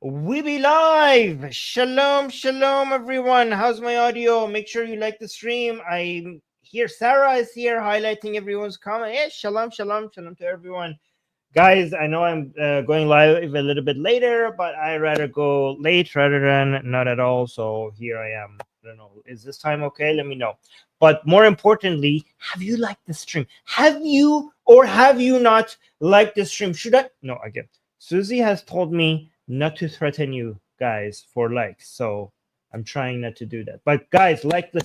We be live. Shalom, shalom, everyone. How's my audio? Make sure you like the stream. I'm here. Sarah is here highlighting everyone's comment. Yeah, shalom, shalom, shalom to everyone. Guys, I know I'm going live a little bit later, but I rather go late rather than not at all. So here I am. I don't know. Is this time okay? Let me know. But more importantly, have you liked the stream? Have you or have you not liked the stream? Should I? No, again. Susie has told me not to threaten you guys for likes. So I'm trying not to do that. But guys, like the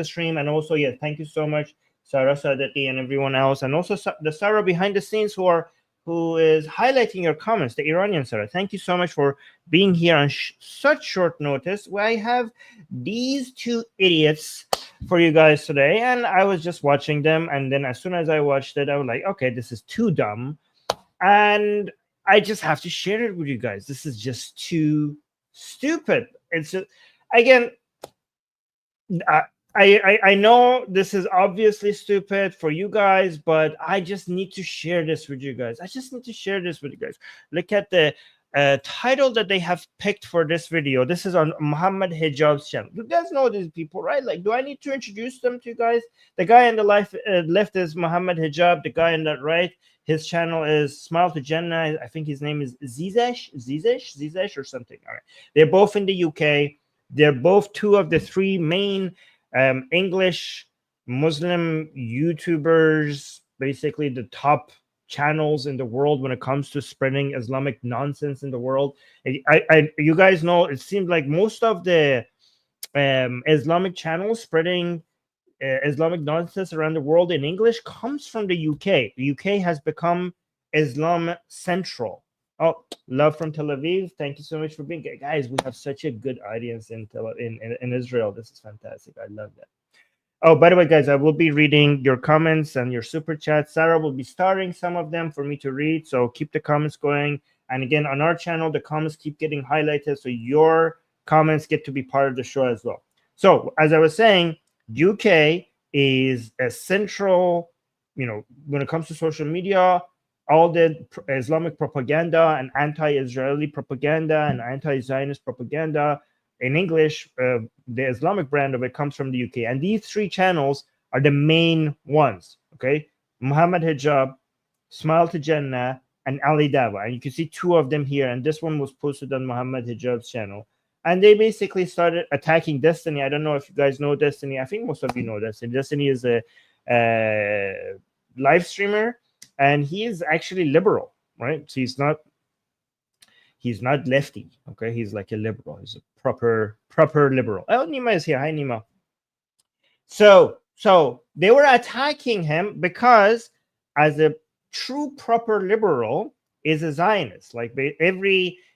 stream. And also, yeah, thank you so much, Sarah Sadati and everyone else. And also the Sarah behind the scenes who is highlighting your comments, the Iranian Sarah. Thank you so much for being here on such short notice. I have these two idiots for you guys today, and I was just watching them, and then as soon as I watched it, I was like, okay, this is too dumb, and I just have to share it with you guys. This is just too stupid. It's just, again, I know this is obviously stupid for you guys, but I just need to share this with you guys. I just need to share this with you guys. Look at the title that they have picked for this video. This is on Muhammad Hijab's channel. You guys know these people, right? Like, do I need to introduce them to you guys? The guy on the left is Muhammad Hijab. The guy on the right, his channel is Smile to Jannah. I think his name is Zi0nist or something. All right. They're both in the UK. They're both two of the three main English Muslim YouTubers, basically the top channels in the world when it comes to spreading Islamic nonsense in the world. You guys know, it seems like most of the Islamic channels spreading Islamic nonsense around the world in English comes from the UK. The UK has become Islam central. Oh, love from Tel Aviv. Thank you so much for being here. Guys, we have such a good audience in Israel. This is fantastic. I love that. Oh, by the way, guys, I will be reading your comments and your super chats. Sarah will be starting some of them for me to read. So keep the comments going. And again, on our channel, the comments keep getting highlighted. So your comments get to be part of the show as well. So as I was saying, UK is a central, when it comes to social media, all the Islamic propaganda and anti-Israeli propaganda and anti-Zionist propaganda in English, the Islamic brand of it comes from the UK. And these three channels are the main ones, okay? Muhammad Hijab, Smile to Jannah, and Ali Dawa. And you can see two of them here. And this one was posted on Muhammad Hijab's channel. And they basically started attacking Destiny. I don't know if you guys know Destiny. I think most of you know Destiny. Destiny is a live streamer, and he is actually liberal, right? So he's not lefty, okay? He's like a liberal. He's a proper liberal. Oh, Nima is here. Hi, Nima. So they were attacking him because, as a true proper liberal, is a Zionist. Like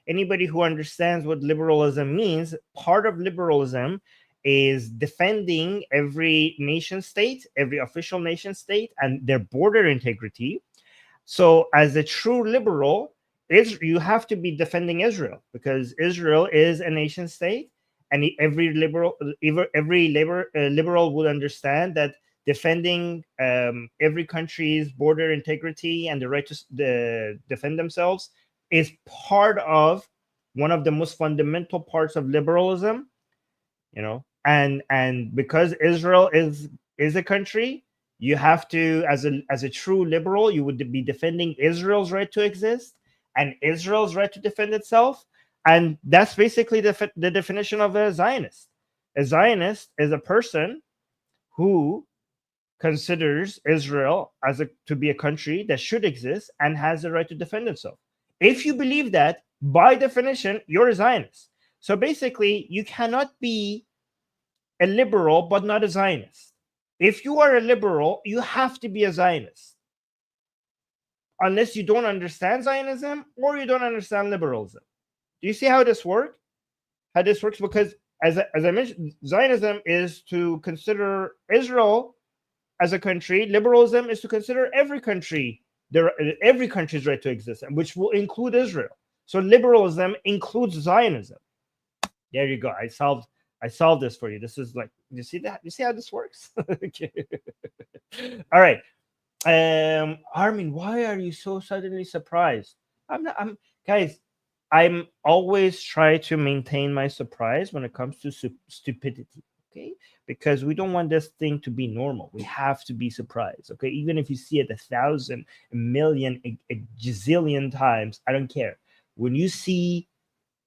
anybody who understands what liberalism means, part of liberalism is defending every nation state, every official nation state, and their border integrity. So, as a true liberal, you have to be defending Israel, because Israel is a nation state, and every liberal would understand that defending every country's border integrity and the right to defend themselves is part of one of the most fundamental parts of liberalism. And because Israel is a country, you have to, as a true liberal, you would be defending Israel's right to exist and Israel's right to defend itself. And that's basically the definition of a Zionist. A Zionist is a person who considers Israel to be a country that should exist and has the right to defend itself. If you believe that, by definition, you're a Zionist. So basically, you cannot be a liberal but not a Zionist. If you are a liberal, you have to be a Zionist, unless you don't understand Zionism or you don't understand liberalism. Do you see how this works? Because as I mentioned, Zionism is to consider Israel as a country. Liberalism is to consider every country's right to exist, which will include Israel. So liberalism includes Zionism. There you go. I solved this for you. This is like, you see that? You see how this works? Okay. All right. Armin, why are you so suddenly surprised? I'm guys, I'm always try to maintain my surprise when it comes to stupidity. Okay, because we don't want this thing to be normal. We have to be surprised. Okay, even if you see it 1,000, a million, a gazillion times, I don't care. When you see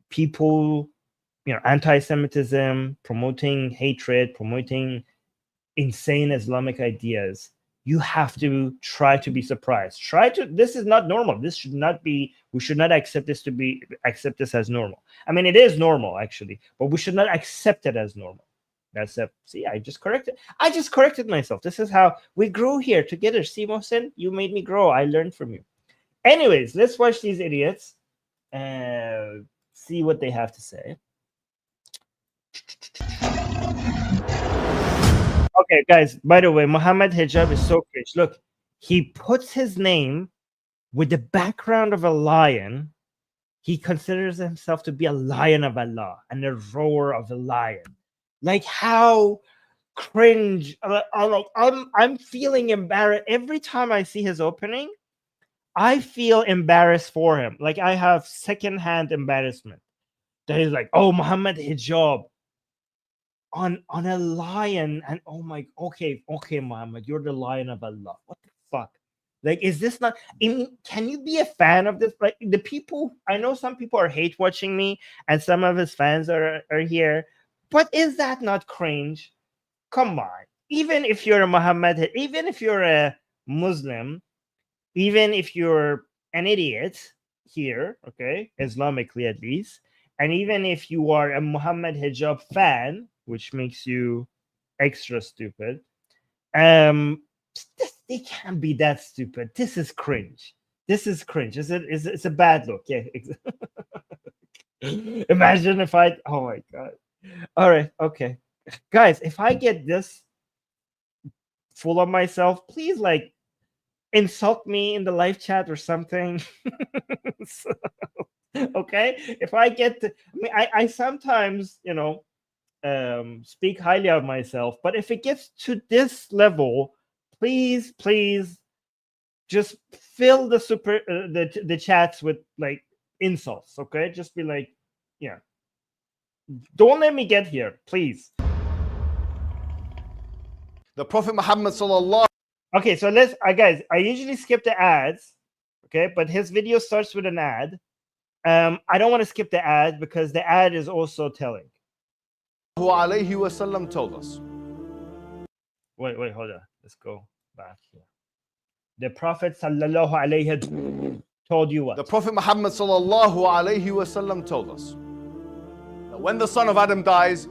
people, anti-Semitism, promoting hatred, promoting insane Islamic ideas, you have to try to be surprised. This is not normal. This should not be, we should not accept this as normal. I mean, it is normal actually, but we should not accept it as normal. That's it. See, I just corrected myself. This is how we grew here together. See, Mohsen, you made me grow. I learned from you. Anyways, let's watch these idiots and see what they have to say. Okay, guys, by the way, Muhammad Hijab is so cringe. Look, he puts his name with the background of a lion. He considers himself to be a lion of Allah and the roar of a lion. Like, how cringe. I'm feeling embarrassed. Every time I see his opening, I feel embarrassed for him. Like, I have secondhand embarrassment. That he's like, oh, Muhammad Hijab on a lion, and oh my, okay, Muhammad, you're the lion of Allah. What the fuck? Like, is this not? Can you be a fan of this? Like, the people, I know some people are hate watching me, and some of his fans are here, but is that not cringe? Come on. Even if you're a Muhammad, even if you're a Muslim, even if you're an idiot here, okay, Islamically at least, and even if you are a Muhammad Hijab fan, which makes you extra stupid, they can't be that stupid. This is cringe. This is cringe. It's a bad look. Yeah. Imagine if oh my God. All right. Okay. Guys, if I get this full of myself, please like insult me in the live chat or something. Okay. If I get to, I sometimes, speak highly of myself, but if it gets to this level, please just fill the the chats with like insults. Okay, just be like, yeah, don't let me get here, please. The Prophet Muhammad sallallahu. Okay, so let's guys, I usually skip the ads, okay, but his video starts with an ad. I don't want to skip the ad because the ad is also telling. Alayhi wasallam told us. Wait, hold on. Let's go back here. The Prophet sallallahu alayhi told you what? The Prophet Muhammad sallallahu alayhi wasallam told us that when the son of Adam dies,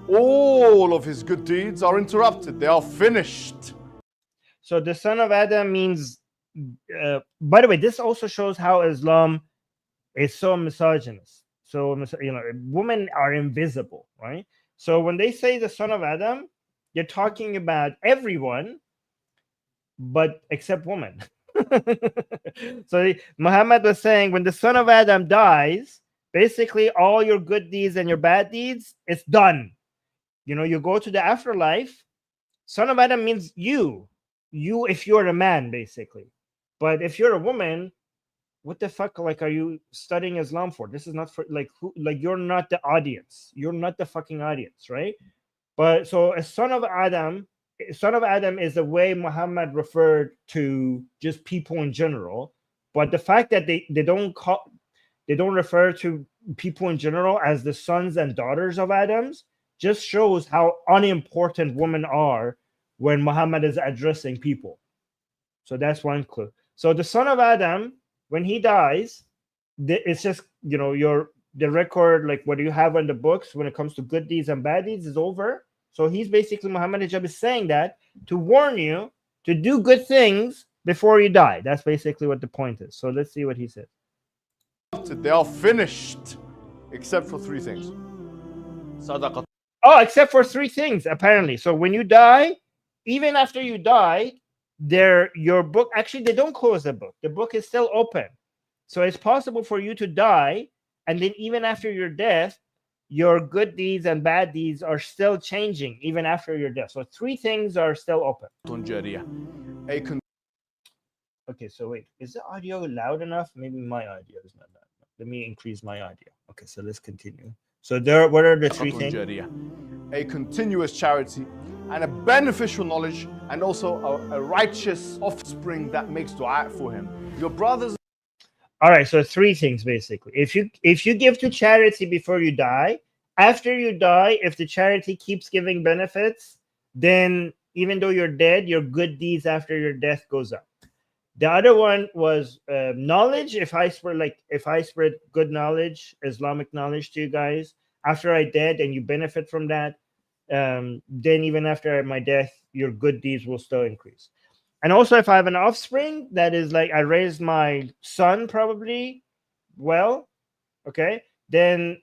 all of his good deeds are interrupted. They are finished. So the son of Adam means, by the way, this also shows how Islam is so misogynist. So, women are invisible, right? So when they say the son of Adam, you're talking about everyone, but except women. So Muhammad was saying, when the son of Adam dies, basically all your good deeds and your bad deeds, it's done. You go to the afterlife. Son of Adam means you if you're a man, basically. But if you're a woman, what the fuck, like, are you studying Islam for? This is not for like you're not the audience. You're not the fucking audience, right? But so a son of Adam is the way Muhammad referred to just people in general. But the fact that they don't refer to people in general as the sons and daughters of Adams just shows how unimportant women are when Muhammad is addressing people. So that's one clue. So the son of Adam, when he dies, it's just, the record, like what you have in the books when it comes to good deeds and bad deeds, is over. So he's basically, Muhammad Hijab is saying that to warn you to do good things before you die. That's basically what the point is. So let's see what he said. They are finished, except for three things. Sadaqat. Oh, except for three things, apparently. So when you die, even after you die, your book, actually, they don't close the book. The book is still open. So it's possible for you to die, and then even after your death, your good deeds and bad deeds are still changing even after your death. So three things are still open. Okay, so wait, is the audio loud enough? Maybe my audio is not loud enough. Let me increase my audio. Okay, so let's continue. So what are the three things? A continuous charity, and a beneficial knowledge, and also a righteous offspring that makes dua for him. Your brothers. All right, so three things basically. If you give to charity before you die, after you die, if the charity keeps giving benefits, then even though you're dead, your good deeds after your death goes up. The other one was knowledge. If I spread good knowledge, Islamic knowledge to you guys after I dead, and you benefit from that, then even after my death, your good deeds will still increase. And also, if I have an offspring, that is like I raised my son probably well, okay, then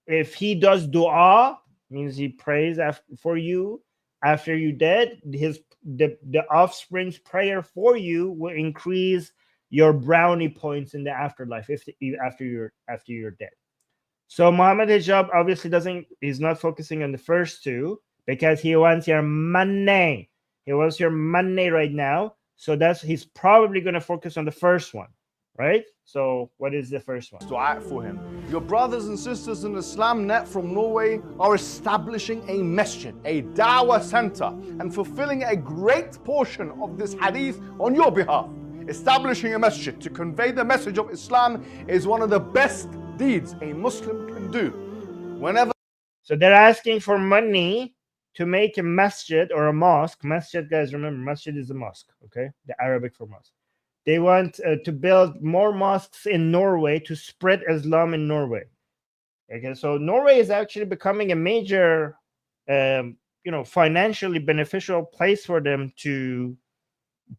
if he does dua, means he prays for you after you dead, the offspring's prayer for you will increase your brownie points in the afterlife after you're dead. So Muhammad Hijab obviously he's not focusing on the first two because he wants your money. He wants your money right now. So he's probably going to focus on the first one, right? So what is the first one? Dua for him. Your brothers and sisters in Islam Net from Norway are establishing a masjid, a dawah center, and fulfilling a great portion of this hadith on your behalf. Establishing a masjid to convey the message of Islam is one of the best deeds a Muslim can do. So they're asking for money to make a masjid or a mosque. Masjid, guys, remember, masjid is a mosque, okay? The Arabic for mosque. They want to build more mosques in Norway to spread Islam in Norway. Okay, so Norway is actually becoming a major, financially beneficial place for them to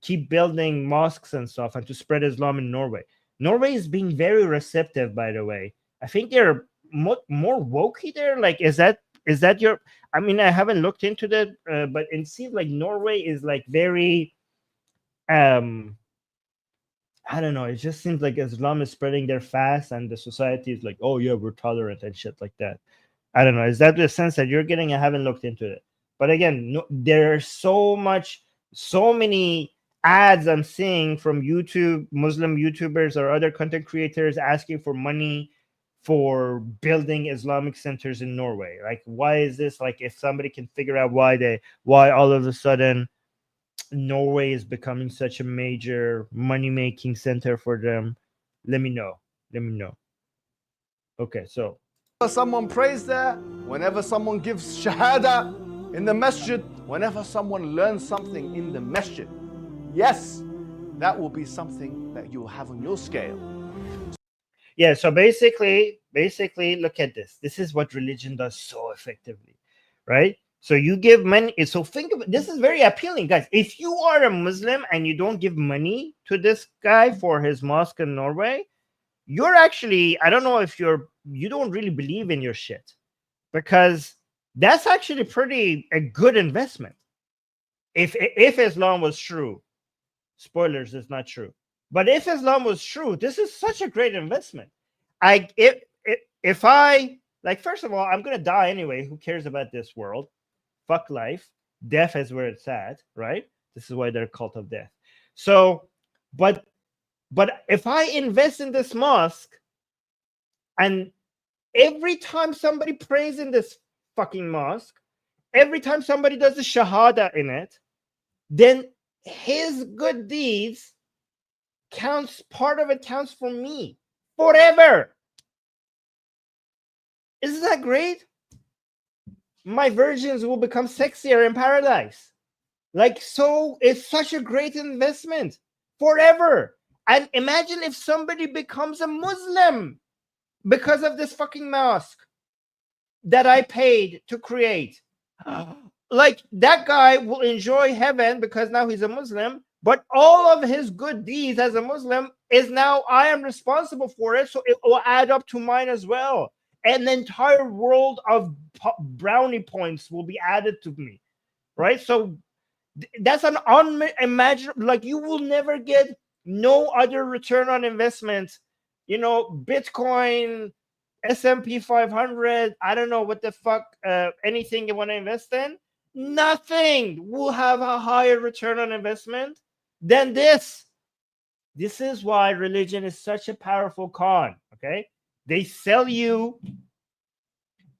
keep building mosques and stuff and to spread Islam in Norway. Norway is being very receptive, by the way. I think they're more wokey there. Like, is that your? I mean, I haven't looked into that, but it seems like Norway is like very, I don't know. It just seems like Islam is spreading there fast, and the society is like, oh yeah, we're tolerant and shit like that. I don't know. Is that the sense that you're getting? I haven't looked into it, but again, there's so many ads I'm seeing from YouTube, Muslim YouTubers or other content creators asking for money for building Islamic centers in Norway. Like, why is this? Like, if somebody can figure out why all of a sudden Norway is becoming such a major money-making center for them, let me know. Okay, so someone prays there, whenever someone gives shahada in the masjid, whenever someone learns something in the masjid, yes, that will be something that you'll have on your scale. Yeah, so basically, look at this. This is what religion does so effectively, right? So you give money. So think of it. This is very appealing, guys. If you are a Muslim and you don't give money to this guy for his mosque in Norway, you're actually, I don't know if you don't really believe in your shit, because that's actually a good investment. If Islam was true, spoilers, it's not true. But if Islam was true, this is such a great investment. If I, like, first of all, I'm going to die anyway. Who cares about this world? Fuck life. Death is where it's at, right? This is why they're cult of death. So, but if I invest in this mosque, and every time somebody prays in this fucking mosque, every time somebody does the shahada in it, then his good deeds part of it counts for me forever. Isn't that great? My virgins will become sexier in paradise. Like, so it's such a great investment forever. And imagine if somebody becomes a Muslim because of this fucking mosque that I paid to create. Like, that guy will enjoy heaven because now he's a Muslim, but all of his good deeds as a Muslim is now I am responsible for it, so it will add up to mine as well. And the entire world of brownie points will be added to me, right? So that's an unimaginable, like, you will never get no other return on investment. You know, Bitcoin, S&P 500, I don't know what the fuck, anything you want to invest in, nothing will have a higher return on investment than this. This is why religion is such a powerful con, okay? They sell you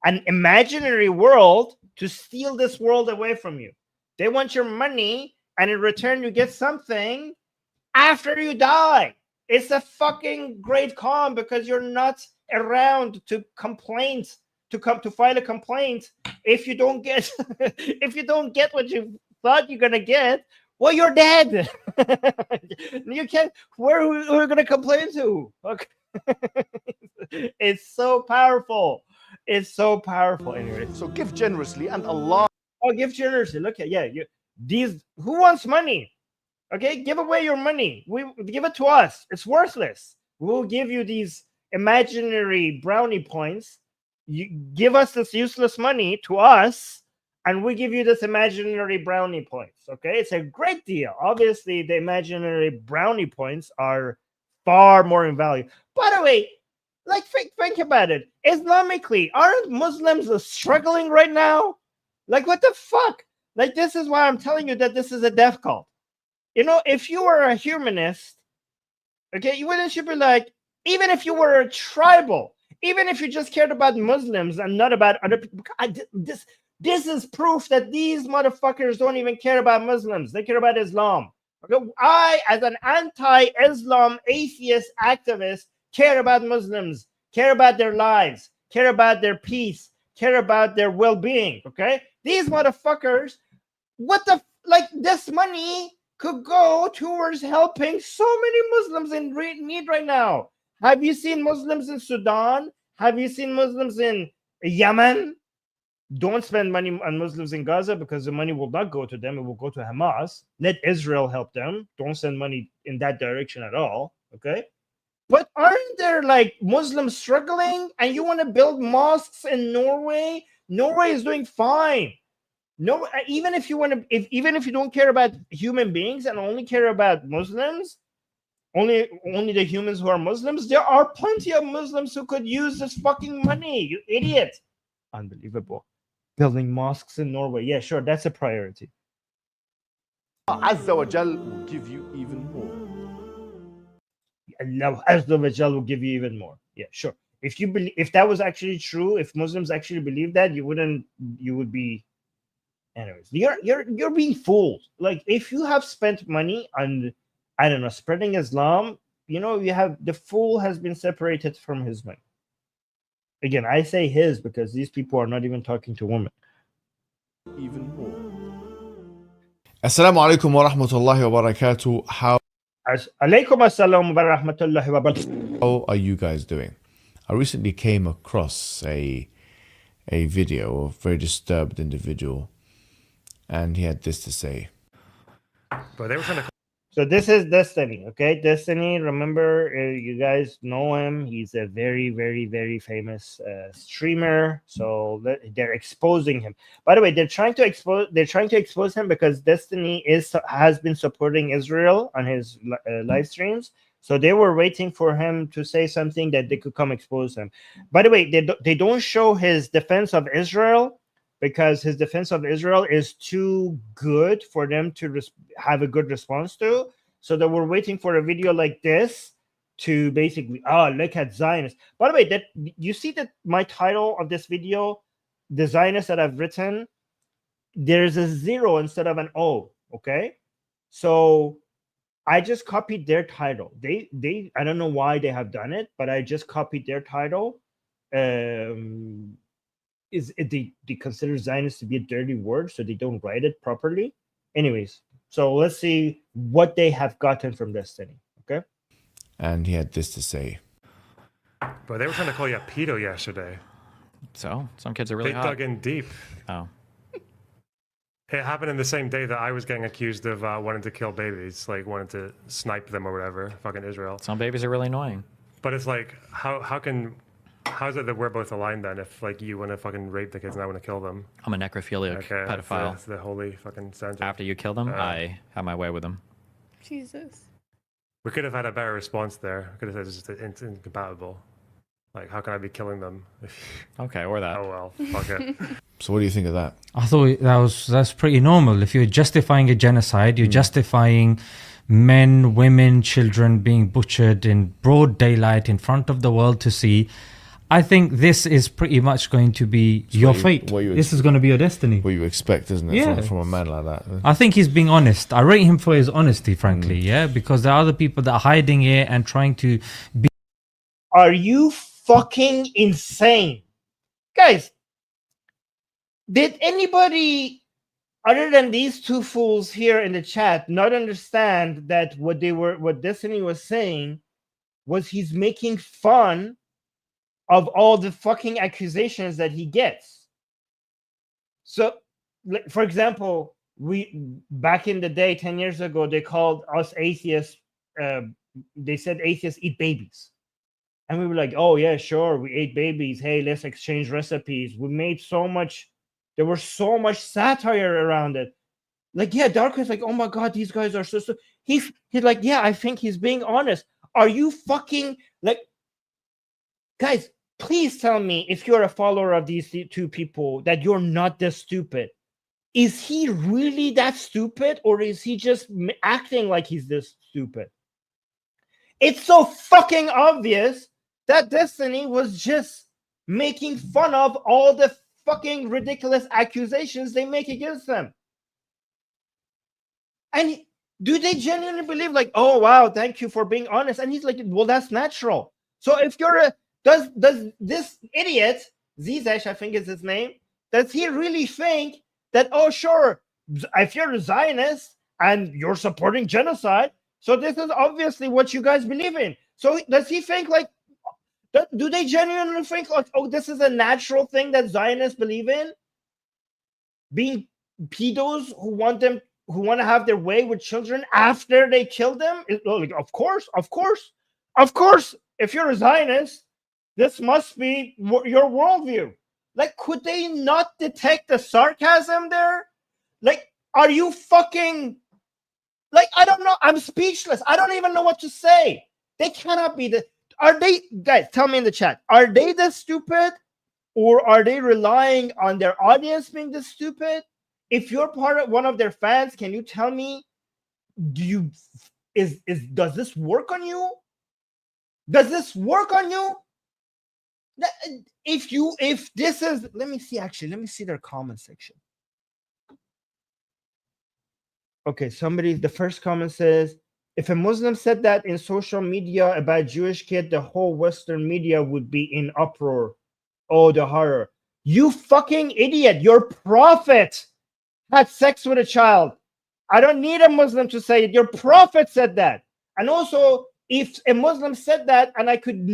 an imaginary world to steal this world away from you. They want your money, and in return, you get something after you die. It's a fucking great con because you're not around to complaint, to file a complaint if you don't get if you don't get what you thought you're gonna get. Well, you're dead. You can't. Where are we gonna complain to? Okay. It's so powerful. It's so powerful. Anyway, So give generously and Allah. oh, give generously. Look at these. Who wants money? Okay, give away your money. We give it to us. It's worthless. We'll give you these imaginary brownie points. You give us this useless money to us, and we give you this imaginary brownie points. Okay, it's a great deal. Obviously, the imaginary brownie points are far more in value. By the way, like think about it. Islamically, aren't Muslims struggling right now? Like, what the fuck? Like, this is why I'm telling you that this is a death cult. You know, if you were a humanist, okay, you wouldn't be like, even if you were a tribal, even if you just cared about Muslims and not about other people, this is proof that these motherfuckers don't even care about Muslims. They care about Islam. Okay, I, as an anti-Islam atheist activist, care about Muslims, care about their lives, care about their peace, care about their well-being. Okay, these motherfuckers, this money could go towards helping so many Muslims in need right now. Have you seen Muslims in Sudan? Have you seen Muslims in Yemen? Don't spend money on Muslims in Gaza because the money will not go to them. It will go to Hamas. Let Israel help them. Don't send money in that direction at all. Okay? But aren't there like Muslims struggling and you want to build mosques in Norway? Norway is doing fine. No, even if you don't care about human beings and only care about Muslims, only the humans who are Muslims, there are plenty of Muslims who could use this fucking money. You idiot! Unbelievable. Building mosques in Norway. Yeah, sure, that's a priority. Azza wa Jal will give you even more. Allah Azza wa Jal will give you even more. Yeah, sure. If that was actually true, if Muslims actually believe that, you would be. Anyways, you're being fooled. Like, if you have spent money on, I don't know, spreading Islam, you know, the fool has been separated from his money. Again, I say his because these people are not even talking to women. Even more. Assalamu alaikum wa rahmatullahi wa barakatuh. How Alaikum assalam wa rahmatullahi wa barakatuh. How are you guys doing? I recently came across a video of a very disturbed individual, and he had this to say. But they were trying to. So this is Destiny, okay? Destiny, remember, you guys know him. He's a very, very, very famous streamer. So they're exposing him. By the way, they're trying to expose him because Destiny has been supporting Israel on his live streams. So they were waiting for him to say something that they could come expose him. By the way, they don't show his defense of Israel, because his defense of Israel is too good for them to have a good response to. So they were waiting for a video like this to basically, look at Zionist. By the way, that you see that my title of this video, the Zionist that I've written, there's a 0 instead of an O, okay? So I just copied their title. They I don't know why they have done it, but I just copied their title. They consider Zionist to be a dirty word, so they don't write it properly. Anyways, so let's see what they have gotten from Destiny, okay? And he had this to say. But they were trying to call you a pedo yesterday. So some kids are really They hot. dug in deep. Oh, It happened in the same day that I was getting accused of wanting to kill babies, like wanting to snipe them or whatever. Fucking Israel. some babies are really annoying. But it's like, how is it that we're both aligned then? If like you want to fucking rape the kids and I want to kill them? I'm a necrophiliac Okay, pedophile. that's the holy fucking sentence. After you kill them, I have my way with them. Jesus. We could have had a better response there. We could have said it's incompatible. Like, how can I be killing them? Okay, or that. Oh well, fuck it. So what do you think of that? I thought that's pretty normal. If you're justifying a genocide, you're justifying men, women, children being butchered in broad daylight in front of the world to see, I think this is pretty much going to be your fate. This is going to be your destiny. What you expect, isn't it, Yeah. from a man like that? I think he's being honest. I rate him for his honesty, frankly, yeah, because there are other people that are hiding it and trying to be. Are you fucking insane? Guys, did anybody other than these two fools here in the chat not understand that what Destiny was saying was he's making fun of all the fucking accusations that he gets? So, for example, we back in the day, 10 years ago, they called us atheists. They said atheists eat babies. And we were like, oh, yeah, sure, we ate babies. Hey, let's exchange recipes. We made so much. There was so much satire around it. Like, yeah, Darko's like, oh, my God, these guys are so... He's like, yeah, I think he's being honest. Are you fucking... Like, guys, please tell me if you're a follower of these two people that you're not this stupid. Is he really that stupid, or is he just acting like he's this stupid? It's so fucking obvious that Destiny was just making fun of all the fucking ridiculous accusations they make against them. And do they genuinely believe, like, oh, wow, thank you for being honest? And he's like, well, that's natural. So if you're a... Does this idiot, Zi0nist, I think is his name, does he really think that, oh, sure, if you're a Zionist and you're supporting genocide, so this is obviously what you guys believe in? So does he think, like, do they genuinely think, like, oh, this is a natural thing that Zionists believe in? Being pedos who want to have their way with children after they kill them? Like, of course. If you're a Zionist, this must be your worldview. Like, could they not detect the sarcasm there? Like, are you fucking... Like, I don't know. I'm speechless. I don't even know what to say. They cannot be the... Are they... Guys, tell me in the chat. Are they this stupid? Or are they relying on their audience being this stupid? If you're part of one of their fans, can you tell me, does this work on you? Does this work on you? If this is... Let me see their comment section. Okay, the first comment says, if a Muslim said that in social media about Jewish kid, the whole Western media would be in uproar. Oh, the horror. You fucking idiot. Your prophet had sex with a child. I don't need a Muslim to say it. Your prophet said that. And also, if a Muslim said that and I could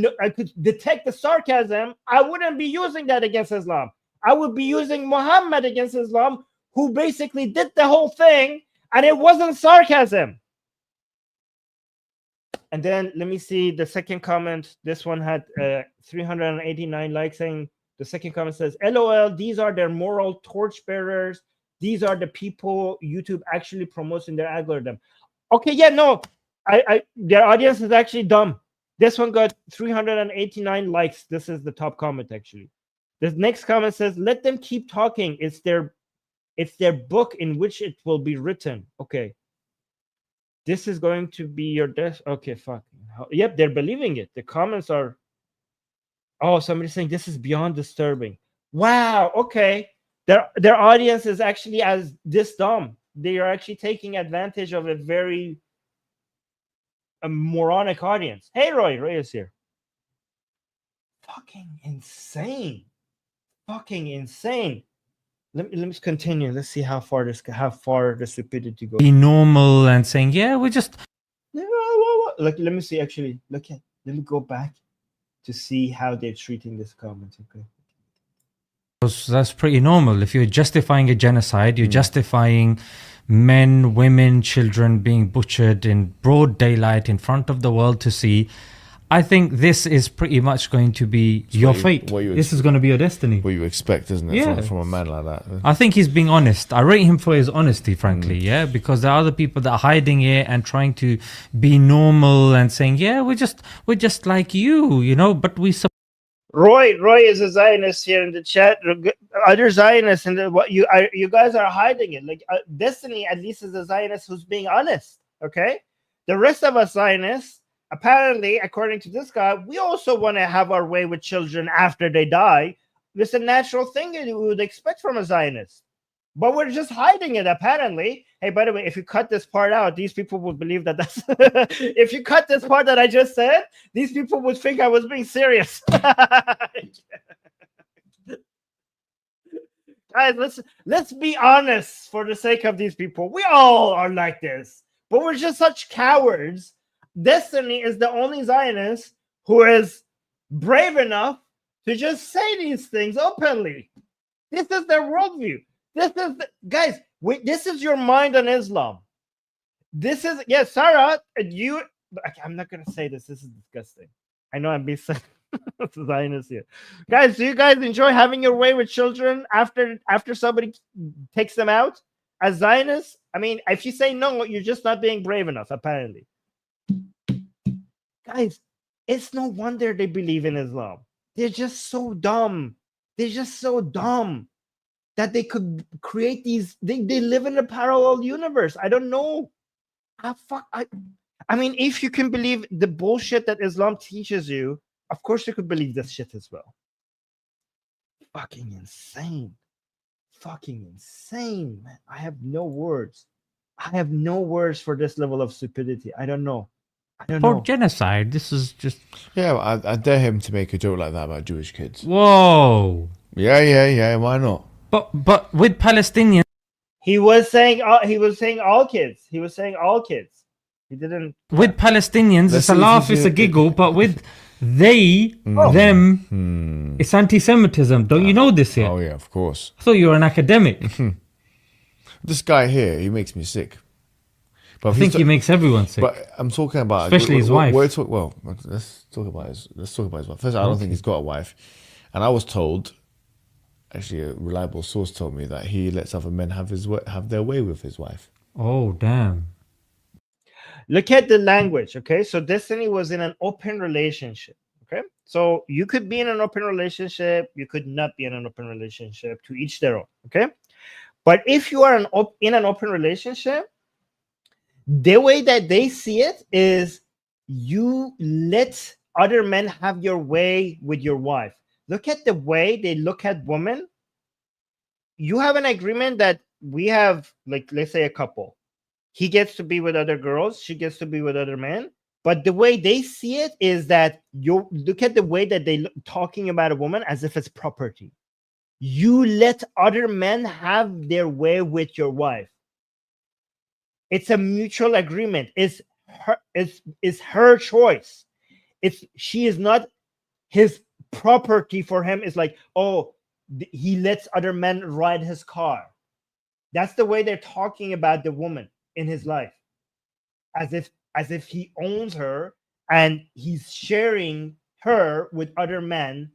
detect the sarcasm, I wouldn't be using that against Islam. I would be using Muhammad against Islam, who basically did the whole thing, and it wasn't sarcasm. And then let me see the second comment. This one had 389 likes, saying, the second comment says, LOL, these are their moral torchbearers. These are the people YouTube actually promotes in their algorithm. Okay, yeah, no, their audience is actually dumb. This one got 389 likes. This is the top comment, actually. The next comment says, let them keep talking. It's their book in which it will be written. Okay. This is going to be your death. Okay, fuck. Yep, they're believing it. The comments are... Oh, somebody's saying this is beyond disturbing. Wow, okay. Their audience is actually as this dumb. They are actually taking advantage of a very moronic audience. Hey, Roy is here. Fucking insane. Fucking insane. Let me continue. Let's see how far the stupidity goes. Be normal and saying, yeah, we just... Let me see, actually. Let me go back to see how they're treating this comment. Okay. That's pretty normal. If you're justifying a genocide, you're justifying men, women, children being butchered in broad daylight in front of the world to see. I think this is pretty much going to be your fate. This is going to be your destiny. What you expect, isn't it, Yeah. from a man like that? I think he's being honest. I rate him for his honesty, frankly, yeah, because there are other people that are hiding it and trying to be normal and saying, yeah, we're just like you know, but we support. Roy is a Zionist here in the chat. Other Zionists, and what you guys are hiding it. Like Destiny, at least, is a Zionist who's being honest. Okay, The rest of us Zionists, apparently, according to this guy, we also want to have our way with children after they die. It's a natural thing you would expect from a Zionist. But we're just hiding it, apparently. Hey, by the way, if you cut this part out, these people would believe that that's... if you cut this part that I just said, these people would think I was being serious. Guys, let's be honest for the sake of these people. We all are like this, but we're just such cowards. Destiny is the only Zionist who is brave enough to just say these things openly. This is their worldview. Guys, this is your mind on Islam. This is, Sarah, I'm not going to say this. This is disgusting. I know I'm being Zionist here. Guys, do you guys enjoy having your way with children after somebody takes them out as Zionists? I mean, if you say no, you're just not being brave enough, apparently. Guys, it's no wonder they believe in Islam. They're just so dumb. They're just so dumb that they could create these. They live in a parallel universe. I don't know. I mean, if you can believe the bullshit that Islam teaches you, of course you could believe this shit as well. Fucking insane. Fucking insane, man. I have no words. I have no words for this level of stupidity. I don't know. For genocide, this is just... Yeah, I dare him to make a joke like that about Jewish kids. Whoa. Yeah, why not? But with Palestinians... He was saying all kids. He was saying all kids. He didn't... With Palestinians, it's a laugh, it's a giggle, but with them, it's anti-Semitism. Don't you know this yet? Oh, yeah, of course. I thought you were an academic. This guy here, he makes me sick. But I think he makes everyone sick. But I'm talking about... Especially his wife. Let's talk about his wife. First, I don't think he's got a wife. And I was told... Actually, a reliable source told me that he lets other men have their way with his wife. Oh, damn. Look at the language, okay? So Destiny was in an open relationship, okay? So you could be in an open relationship, you could not be in an open relationship, to each their own, okay? But if you are in an open relationship, the way that they see it is you let other men have your way with your wife. Look at the way they look at women. You have an agreement that we have, like, let's say a couple. He gets to be with other girls. She gets to be with other men. But the way they see it is that you look at the way that they look, talking about a woman as if it's property. You let other men have their way with your wife. It's a mutual agreement. It's her choice. She is not his property. For him, it's like, oh, he lets other men ride his car. That's the way they're talking about the woman in his life, as if he owns her and he's sharing her with other men.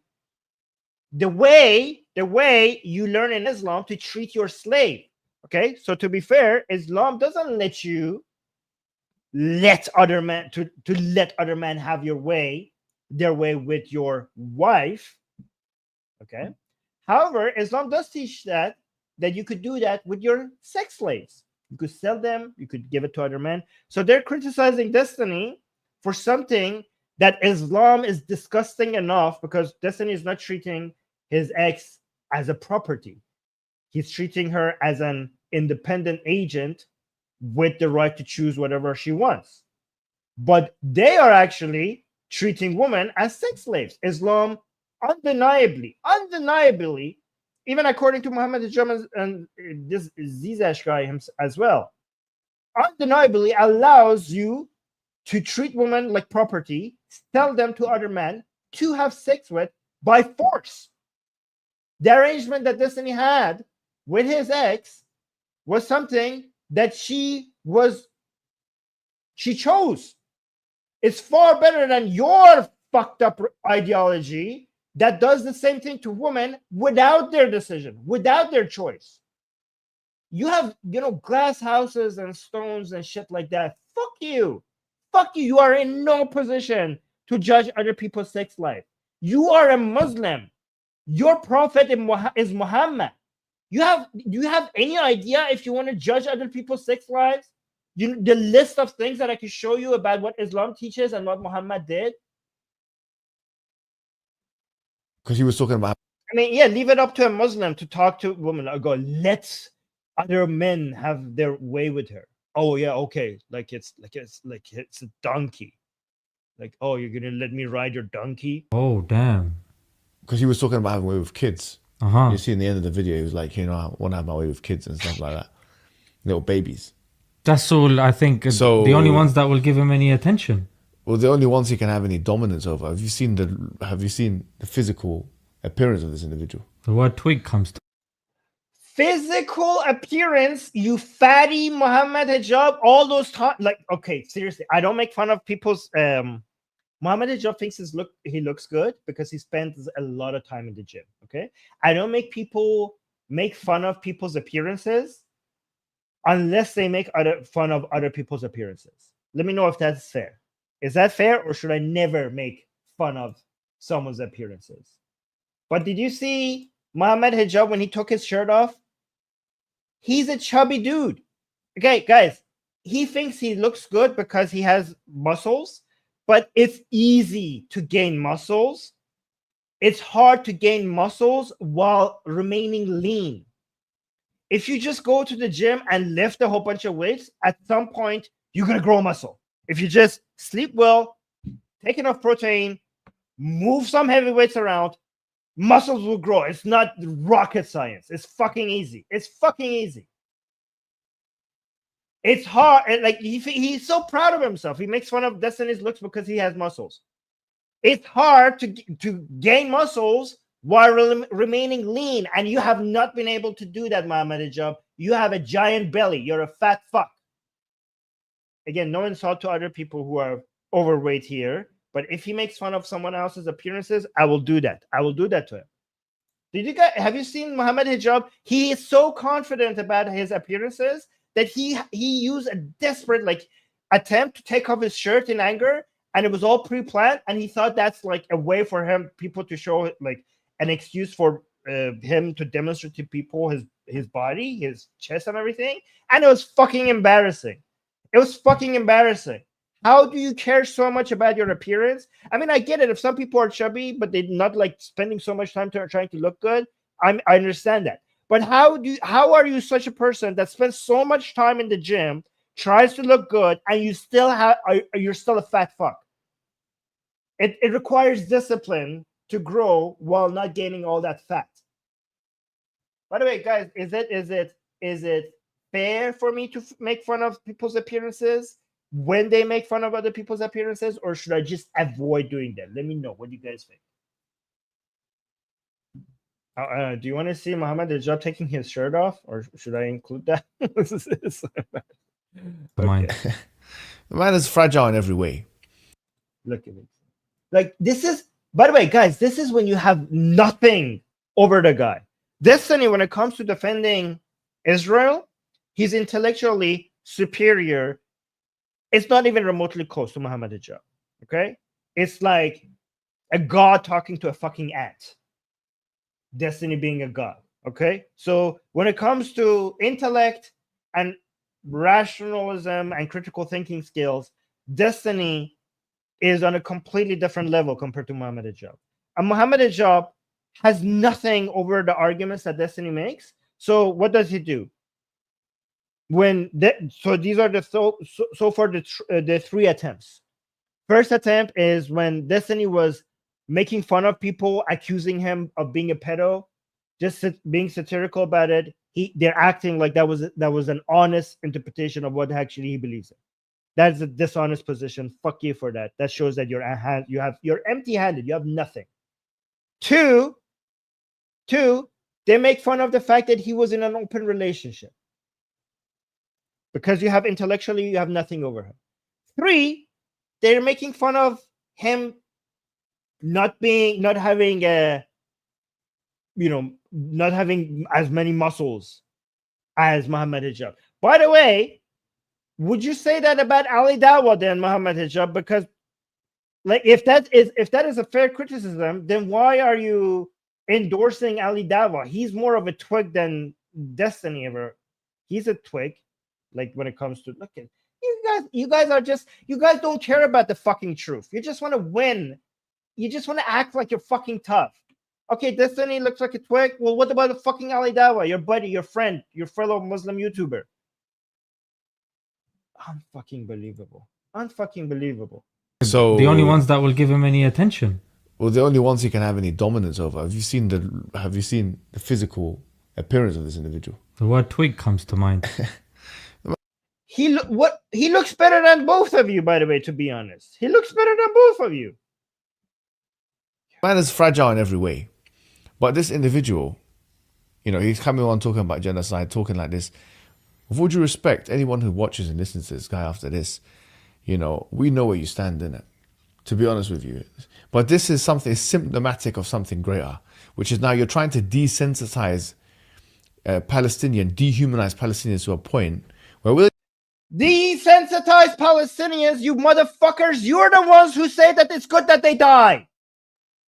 The way you learn in Islam to treat your slave. Okay, so to be fair, Islam doesn't let you let other men to let other men have their way with your wife. Okay, however, Islam does teach that you could do that with your sex slaves. You could sell them, you could give it to other men. So they're criticizing Destiny for something that Islam is disgusting enough, because Destiny is not treating his ex as a property. He's treating her as an independent agent with the right to choose whatever she wants. But they are actually treating women as sex slaves. Islam undeniably, even according to Muhammad the German and this Zizash guy as well, undeniably allows you to treat women like property, sell them to other men to have sex with by force. The arrangement that Destiny had with his ex was something that she chose. It's far better than your fucked up ideology that does the same thing to women without their decision, without their choice. You have, glass houses and stones and shit like that. Fuck you. You are in no position to judge other people's sex life. You are a Muslim. Your prophet is Muhammad. Do you have any idea if you want to judge other people's sex lives? the list of things that I could show you about what Islam teaches and what Muhammad did. Because he was talking about. I mean, yeah, leave it up to a Muslim to talk to women. I go, let other men have their way with her. Oh yeah, okay. Like it's a donkey. Like, oh, you're gonna let me ride your donkey? Oh damn. Because he was talking about having a way with kids. Uh-huh. You see in the end of the video, he was like, you know, I want to have my way with kids and stuff like that. Little babies. That's all I think. So- the only ones that will give him any attention. Well, the only ones he can have any dominance over. Have you seen the physical appearance of this individual? The word twig comes to. Physical appearance, you fatty Muhammad hijab, all those times. Like, okay, seriously, I don't make fun of people's. Muhammad hijab thinks he looks good because he spends a lot of time in the gym. Okay, I don't make fun of people's appearances unless they make fun of other people's appearances. Let me know if that's fair. Is that fair, or should I never make fun of someone's appearances? But did you see Muhammad hijab when he took his shirt off? He's a chubby dude. Okay, guys, he thinks he looks good because he has muscles, but it's easy to gain muscles. It's hard to gain muscles while remaining lean. If you just go to the gym and lift a whole bunch of weights, at some point, you're going to grow muscle. If you just sleep well, take enough protein, move some heavy weights around, muscles will grow. It's not rocket science. It's fucking easy. It's fucking easy. It's hard. And like he's so proud of himself. He makes fun of Destiny's looks because he has muscles. It's hard to gain muscles while remaining lean, and you have not been able to do that, Muhammad hijab. You have a giant belly. You're a fat fuck. Again, no insult to other people who are overweight here, but if he makes fun of someone else's appearances, I will do that. I will do that to him. Have you seen Muhammad hijab? He is so confident about his appearances that he used a desperate attempt to take off his shirt in anger, and it was all pre-planned, and he thought that's like a way for people to show like an excuse for him to demonstrate to people his body, his chest and everything, and it was fucking embarrassing. It was fucking embarrassing. How do you care so much about your appearance? I mean, I get it. If some people are chubby, but they're not like spending so much time trying to look good, I understand that. But how are you such a person that spends so much time in the gym, tries to look good, and you're still a fat fuck? It requires discipline to grow while not gaining all that fat. By the way, guys, is it fair for me to make fun of people's appearances when they make fun of other people's appearances, or should I just avoid doing that? Let me know. What do you guys think? Do you want to see Muhammad hijab taking his shirt off, or should I include that? Mine. The man is fragile in every way. Look at it. Like, this is, by the way, guys, this is when you have nothing over the guy. Destiny, when it comes to defending Israel, he's intellectually superior. It's not even remotely close to Muhammad hijab. Okay? It's like a god talking to a fucking ant. Destiny being a god. Okay? So when it comes to intellect and rationalism and critical thinking skills, Destiny is on a completely different level compared to Muhammad hijab. And Muhammad hijab has nothing over the arguments that Destiny makes. So what does he do? So these are so far the three attempts. First attempt is when Destiny was making fun of people, accusing him of being a pedo, just being satirical about it. They're acting like that was an honest interpretation of what actually he believes in. That's a dishonest position. Fuck you for that. That shows that you're empty-handed. You have nothing. Two, they make fun of the fact that he was in an open relationship. Because you have nothing over him. Three, they're making fun of him not having as many muscles as Muhammad hijab. By the way, would you say that about Ali Dawah then, Muhammad hijab? Because like if that is a fair criticism, then why are you endorsing Ali Dawah? He's more of a twig than Destiny ever. He's a twig. Like when it comes to guys don't care about the fucking truth. You just want to win. You just want to act like you're fucking tough. Okay, Destiny looks like a twig. Well, what about the fucking Ali Dawa, your buddy, your friend, your fellow Muslim YouTuber? Unfucking believable. Unfucking believable. So The only ones that will give him any attention. Well, the only ones he can have any dominance over. Have you seen the physical appearance of this individual? The word twig comes to mind. He looks better than both of you, by the way, to be honest. He looks better than both of you. Man is fragile in every way. But this individual, he's coming on talking about genocide, talking like this. With all due respect, anyone who watches and listens to this guy after this, we know where you stand in it, to be honest with you. But this is something symptomatic of something greater, which is now you're trying to desensitize dehumanize Palestinians to a point where we're Desensitize Palestinians, you motherfuckers. You're the ones who say that it's good that they die.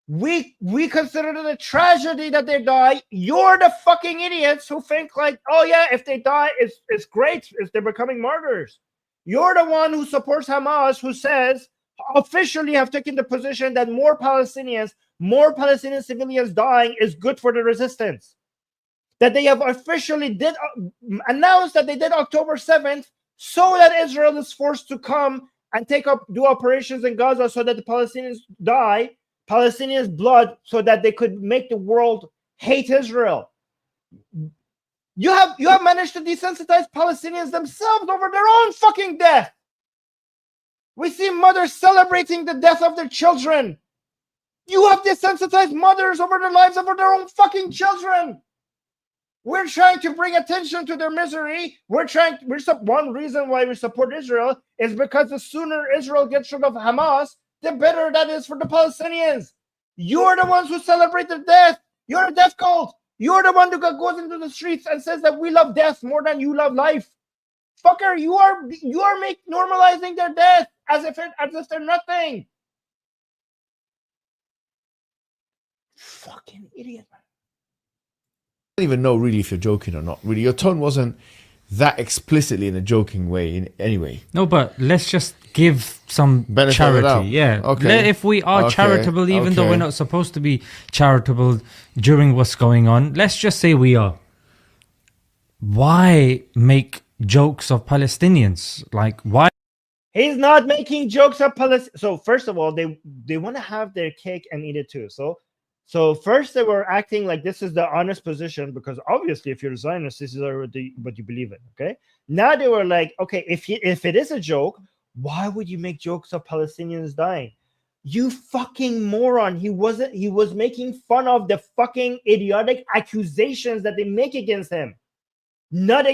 We consider it a tragedy that they die. You're the fucking idiots who think like, oh yeah, if they die, it's great if they're becoming martyrs. You're the one who supports Hamas, who says officially have taken the position that more Palestinian civilians dying is good for the resistance. That they have officially announced that they did October 7th so that Israel is forced to come and do operations in Gaza so that the Palestinians die, Palestinians' blood, so that they could make the world hate Israel. You have managed to desensitize Palestinians themselves over their own fucking death. We see mothers celebrating the death of their children. You have desensitized mothers over the lives of their own fucking children. We're trying to bring attention to their misery. One reason why we support Israel is because the sooner Israel gets rid of Hamas, the better that is for the Palestinians. You're the ones who celebrate their death. You're a death cult. You're the one who goes into the streets and says that we love death more than you love life. Fucker, you are normalizing their death as if they're nothing. Fucking idiot, man. I don't even know really if you're joking or not. Really, your tone wasn't that explicitly in a joking way in any way. No, but let's just give some Benefit of the doubt. charity. Yeah. Okay. If we are Okay. charitable, even though Okay. we're not supposed to be charitable during what's going on, let's just say we are. Why make jokes of Palestinians? Like, why? He's not making jokes of Palestine. So first of all, they want to have their cake and eat it too. So first they were acting like this is the honest position, because obviously if you're a Zionist, this is already what you believe in. Okay. Now they were like, okay, if it is a joke, why would you make jokes of Palestinians dying? You fucking moron. He was making fun of the fucking idiotic accusations that they make against him. Not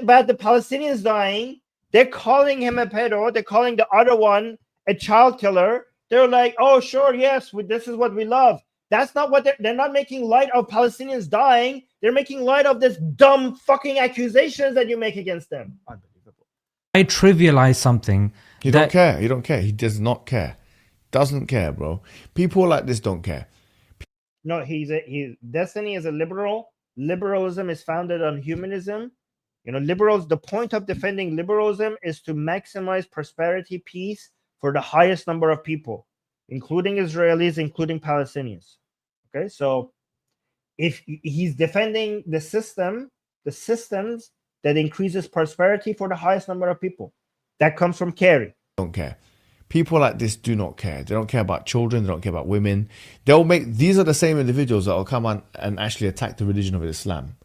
about the Palestinians dying. They're calling him a pedo. They're calling the other one a child killer. They're like, oh, sure, yes, this is what we love. That's not what they're not making light of Palestinians dying. They're making light of this dumb fucking accusations that you make against them. Unbelievable. I trivialize something. You don't care. You don't care. He does not care. Doesn't care, bro. People like this don't care. No, Destiny is a liberal. Liberalism is founded on humanism. Liberals, the point of defending liberalism is to maximize prosperity, peace for the highest number of people, including Israelis, including Palestinians. Okay, so if he's defending the systems that increases prosperity for the highest number of people, that comes from Kerry. Don't care. People like this do not care. They don't care about children. They don't care about women. These are the same individuals that will come on and actually attack the religion of Islam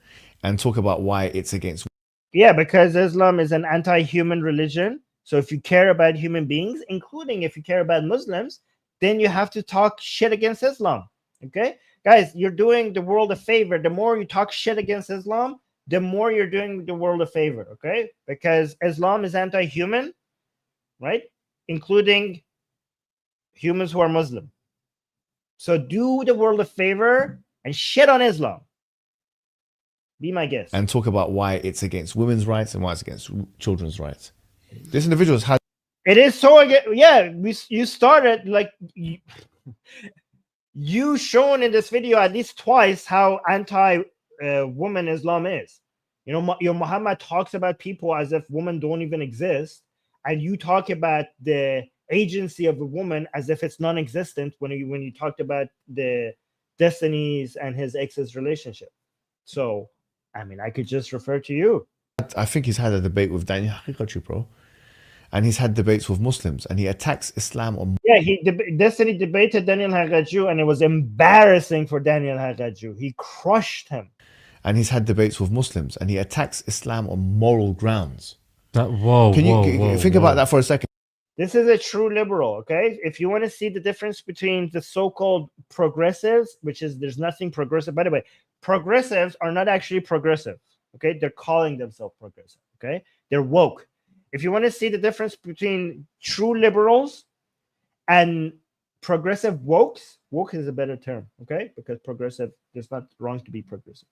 and talk about why it's against. Yeah, because Islam is an anti-human religion. So if you care about human beings, including if you care about Muslims, then you have to talk shit against Islam. Okay, guys, you're doing the world a favor. The more you talk shit against Islam, the more you're doing the world a favor. Okay, because Islam is anti-human, right? Including humans who are Muslim. So do the world a favor and shit on Islam. Be my guest. And talk about why it's against women's rights and why it's against children's rights. This individual has. It is so, yeah, you started like you shown in this video at least twice how anti-woman Islam is. Your Muhammad talks about people as if women don't even exist. and you talk about the agency of a woman as if it's non-existent when you talked about the Destinies and his ex's relationship. So, I mean, I could just refer to you. I think he's had a debate with Daniel Hakikachu, bro. And he's had debates with Muslims, and he attacks Islam on. Yeah, Destiny debated Daniel Hagaju, and it was embarrassing for Daniel Hagaju. He crushed him. And he's had debates with Muslims, and he attacks Islam on moral grounds. Whoa, Can you whoa, think whoa. about that for a second? This is a true liberal, okay? If you want to see the difference between the so-called progressives, which is there's nothing progressive. By the way, progressives are not actually progressive, okay? They're calling themselves progressive, okay? They're woke. If you want to see the difference between true liberals and progressive wokes, woke is a better term, okay? Because progressive, it's not wrong to be progressive.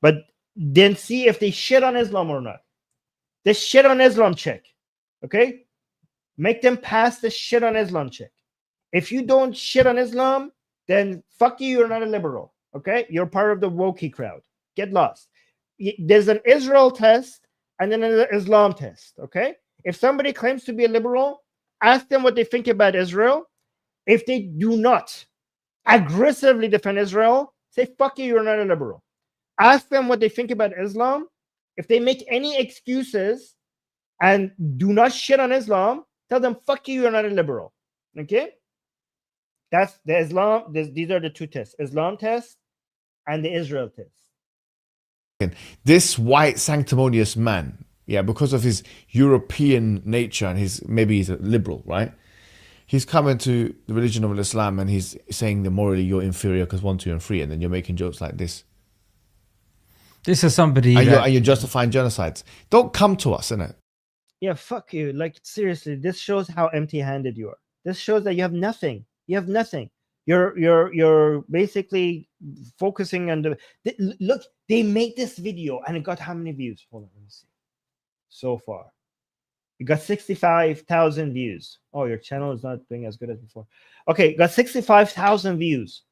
But then see if they shit on Islam or not. The shit on Islam check, okay? Make them pass the shit on Islam check. If you don't shit on Islam, then fuck you, you're not a liberal, okay? You're part of the wokey crowd. Get lost. There's an Israel test and then an Islam test, okay? If somebody claims to be a liberal, ask them what they think about Israel. If they do not aggressively defend Israel, say, fuck you, you're not a liberal. Ask them what they think about Islam. If they make any excuses and do not shit on Islam, tell them, fuck you, you're not a liberal, okay? That's the Islam. These are the two tests, Islam test and the Israel test. This white sanctimonious man, yeah, because of his European nature and maybe he's a liberal, right? He's coming to the religion of Islam and he's saying that morally you're inferior because 1, 2, and 3, and then you're making jokes like this. This is somebody and you're justifying genocides. Don't come to us, innit? Yeah, fuck you. Like, seriously, this shows how empty-handed you are. This shows that you have nothing. You have nothing. You're basically focusing on look, they made this video and it got how many views? Hold on, let me see. So far, it got 65,000 views. Oh, your channel is not doing as good as before. Okay, got 65,000 views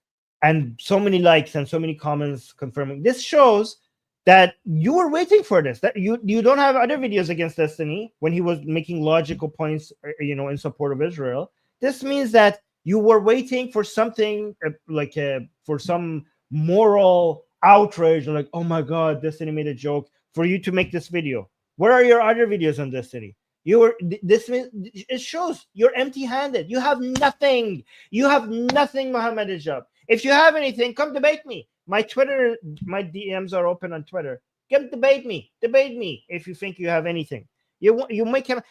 and so many likes and so many comments confirming. This shows that you were waiting for this. That you don't have other videos against Destiny when he was making logical points, in support of Israel. This means that you were waiting for something for some moral outrage, like, oh my God, Destiny made a joke, for you to make this video. Where are your other videos on Destiny? It shows you're empty-handed. You have nothing. You have nothing, Muhammad Hijab. If you have anything, come debate me. My DMs are open on Twitter. Come debate me. Debate me if you think you have anything. You make him,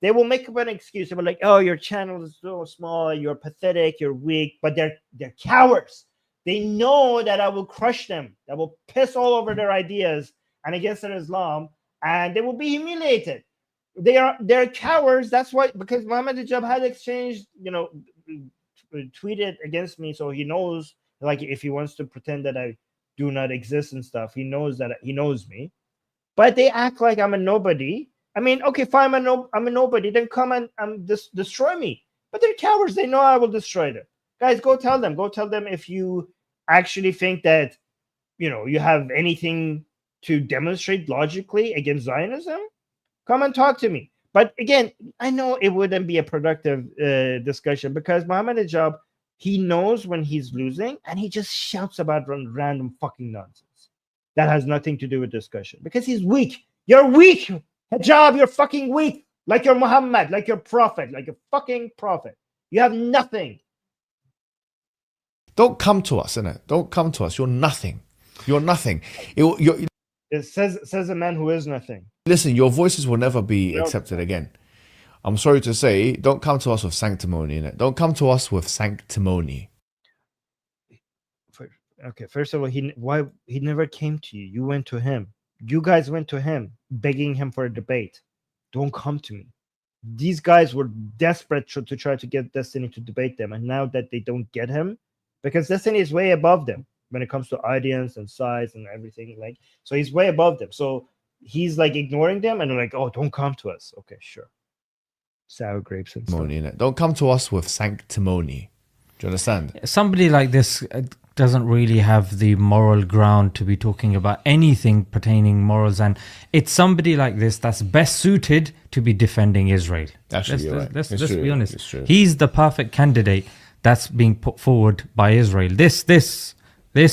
they will make up an excuse about like, oh, your channel is so small, you're pathetic, you're weak, but they're cowards. They know that I will crush them. I will piss all over their ideas and against their Islam, and they will be humiliated. They're cowards. That's why, because Muhammad Hijab had exchanged, tweeted against me, so he knows, like, if he wants to pretend that I do not exist and stuff, he knows that he knows me. But they act like I'm a nobody. I mean, okay, fine, I'm a nobody, then come and destroy me. But they're cowards. They know I will destroy them. Guys, go tell them. Go tell them if you actually think that, you have anything to demonstrate logically against Zionism. Come and talk to me. But again, I know it wouldn't be a productive discussion because Muhammad Hijab, he knows when he's losing and he just shouts about random fucking nonsense. That has nothing to do with discussion because he's weak. You're weak. Hijab, you're fucking weak. Like you're Muhammad, like you're prophet, like a fucking prophet. You have nothing. Don't come to us, innit? Don't come to us. You're nothing. You're nothing. It says a man who is nothing. Listen, your voices will never be accepted again. I'm sorry to say, don't come to us with sanctimony, innit? Don't come to us with sanctimony. Okay, first of all, he never came to you. You went to him. You guys went to him, begging him for a debate. Don't come to me. These guys were desperate to try to get Destiny to debate them, and now that they don't get him, because Destiny is way above them when it comes to audience and size and everything, so he's way above them. So he's like ignoring them, and they're like, "Oh, don't come to us." Okay, sure. Sour grapes and stuff. Don't come to us with sanctimony. Do you understand? Somebody like this doesn't really have the moral ground to be talking about anything pertaining morals, and it's somebody like this that's best suited to be defending Israel. Actually, you're right. Let's It's true. be honest. It's true. He's the perfect candidate that's being put forward by Israel. This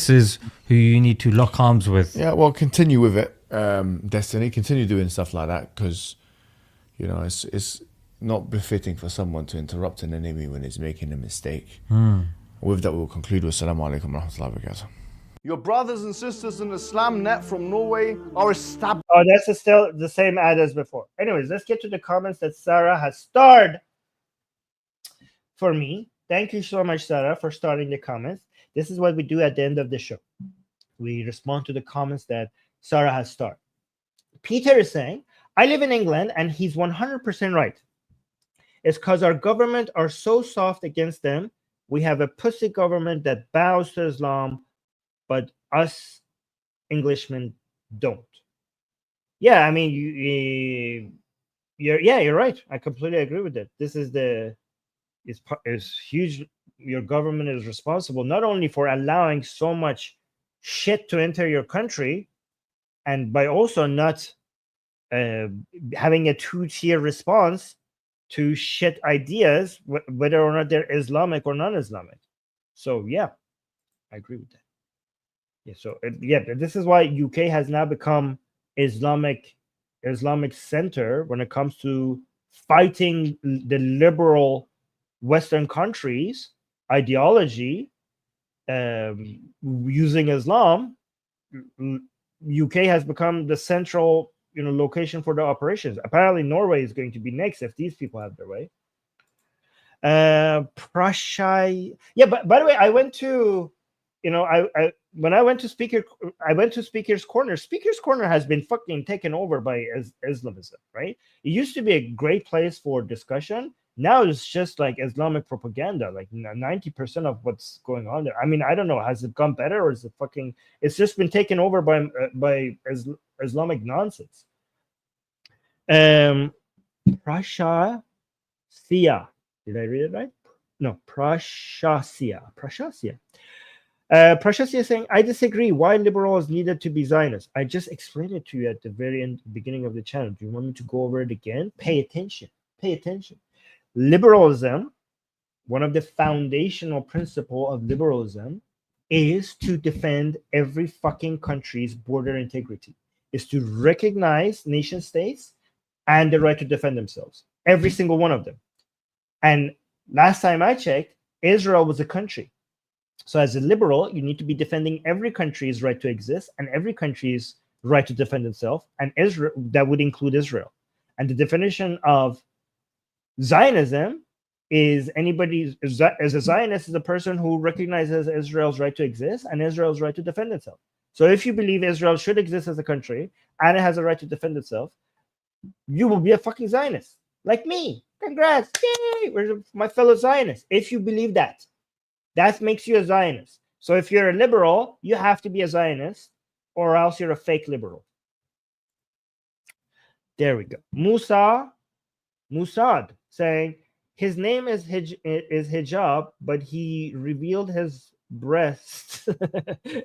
is who you need to lock arms with. Yeah, well, continue with it, Destiny. Continue doing stuff like that, because it's not befitting for someone to interrupt an enemy when he's making a mistake. With that, we'll conclude with Assalamu alaikum wa rahmatullahi wa barakatuh. Your brothers and sisters in Islam net from Norway are established. Oh, that's still the same ad as before. Anyways, let's get to the comments that Sarah has starred for me. Thank you so much, Sarah, for starting the comments. This is what we do at the end of the show. We respond to the comments that Sarah has starred. Peter is saying, I live in England, and he's 100% right. It's because our government are so soft against them. We have a pussy government that bows to Islam, but us Englishmen don't. Yeah, I mean, you're right. I completely agree with that. This is is huge. Your government is responsible not only for allowing so much shit to enter your country, and by also not having a two-tier response to shit ideas, whether or not they're Islamic or non-Islamic. So yeah, I agree with that. Yeah, so this is why UK has now become Islamic center when it comes to fighting the liberal Western countries ideology using Islam. UK has become the central location for the operations. Apparently Norway is going to be next if these people have their way. Prussia, yeah, but by the way, I went to when I went to Speaker's Corner. Speaker's Corner has been fucking taken over by Islamism, right? It used to be a great place for discussion. Now it's just like Islamic propaganda, like 90% of what's going on there. I mean, I don't know, has it gone better, or is it it's just been taken over by Islamic nonsense. Prussia, did I read it right? No, Prussia. Prussia is saying, I disagree. Why liberals needed to be Zionists? I just explained it to you at the very beginning of the channel. Do you want me to go over it again? Pay attention. Liberalism, one of the foundational principles of liberalism, is to defend every fucking country's border integrity, is to recognize nation states and the right to defend themselves, every single one of them. And last time I checked, Israel was a country. So as a liberal, you need to be defending every country's right to exist and every country's right to defend itself, and Israel, that would include Israel. And the definition of Zionism is as a Zionist is a person who recognizes Israel's right to exist and Israel's right to defend itself. So if you believe Israel should exist as a country and it has a right to defend itself, you will be a fucking Zionist, like me. Congrats, yay! Where's my fellow Zionists? If you believe that makes you a Zionist. So if you're a liberal, you have to be a Zionist, or else you're a fake liberal. There we go. Musad saying his name is hijab, but he revealed his breast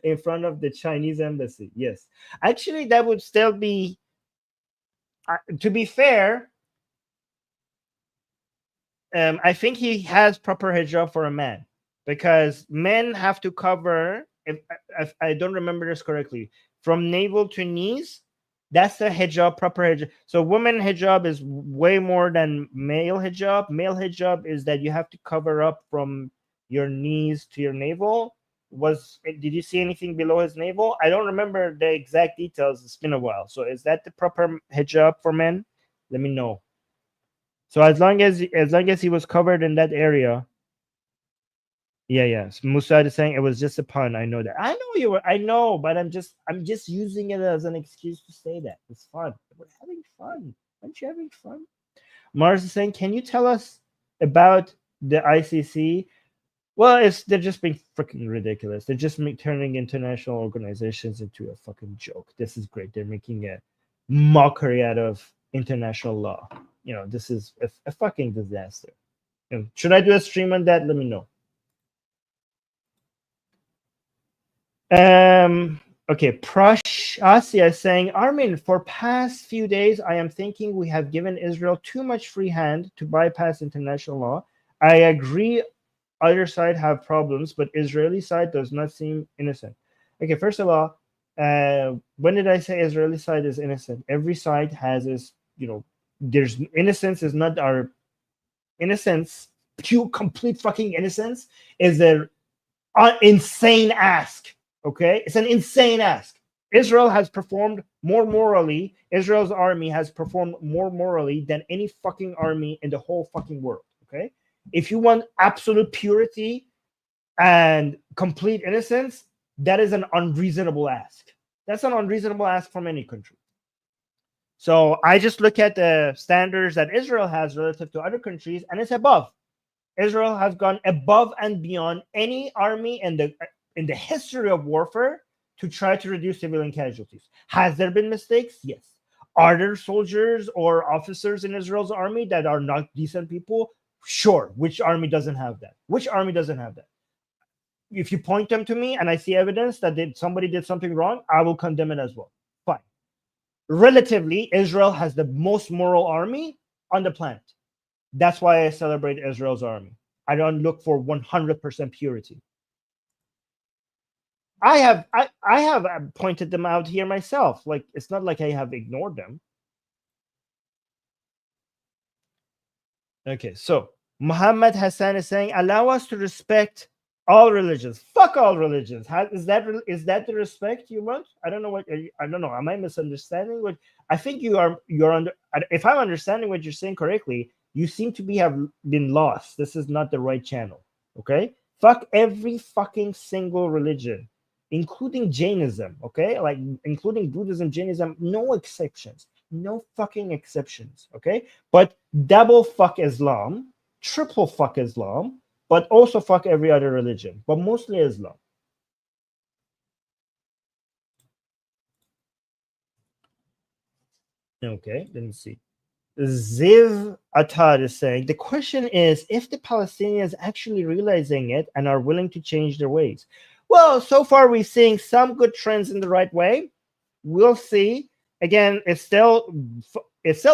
in front of the Chinese embassy. Yes, actually, that would still be. To be fair, I think he has proper hijab for a man, because men have to cover. If I don't remember this correctly, from navel to knees. That's the hijab, proper hijab. So women hijab is way more than male hijab. Male hijab is that you have to cover up from your knees to your navel. Did you see anything below his navel? I don't remember the exact details. It's been a while. So is that the proper hijab for men? Let me know. So as long as he was covered in that area. Yeah. So Musa is saying it was just a pun. I know that. I know, but I'm just using it as an excuse to say that. It's fun. We're having fun. Aren't you having fun? Mars is saying, can you tell us about the ICC? Well, they're just being freaking ridiculous. They're just turning international organizations into a fucking joke. This is great. They're making a mockery out of international law. This is a fucking disaster. Should I do a stream on that? Let me know. Okay, Asia is saying, Armin, for past few days, I am thinking we have given Israel too much free hand to bypass international law. I agree other side have problems, but Israeli side does not seem innocent. Okay, first of all, when did I say Israeli side is innocent? Every side has this, there's innocence is not our innocence, pure complete fucking innocence is an insane ask. Okay, it's an insane ask. Israel has performed more morally. Israel's army has performed more morally than any fucking army in the whole fucking world. Okay, if you want absolute purity and complete innocence, that is an unreasonable ask. That's an unreasonable ask from any country. So I just look at the standards that Israel has relative to other countries, and it's above. Israel has gone above and beyond any army in the history of warfare to try to reduce civilian casualties. Has there been mistakes? Yes. Are there soldiers or officers in Israel's army that are not decent people? Sure. Which army doesn't have that? Which army doesn't have that? If you point them to me and I see evidence that somebody did something wrong, I will condemn it as well. Fine. Relatively, Israel has the most moral army on the planet. That's why I celebrate Israel's army. I don't look for 100% purity. I have pointed them out here myself. Like, it's not like I have ignored them. Okay, so Muhammad Hassan is saying, allow us to respect all religions. Fuck all religions. Is that the respect you want? I don't know what. I don't know. Am I misunderstanding what? I think you're under. If I'm understanding what you're saying correctly, you seem to have been lost. This is not the right channel. Okay? Fuck every fucking single religion, including Jainism. Okay? Like including Buddhism, Jainism, no exceptions. No fucking exceptions. Okay? But double fuck Islam, triple fuck Islam, but also fuck every other religion, but mostly Islam. Okay, let me see. Zi0nist is saying, the question is if the Palestinians actually realizing it and are willing to change their ways. Well, so far we're seeing some good trends in the right way. We'll see. Again, it's still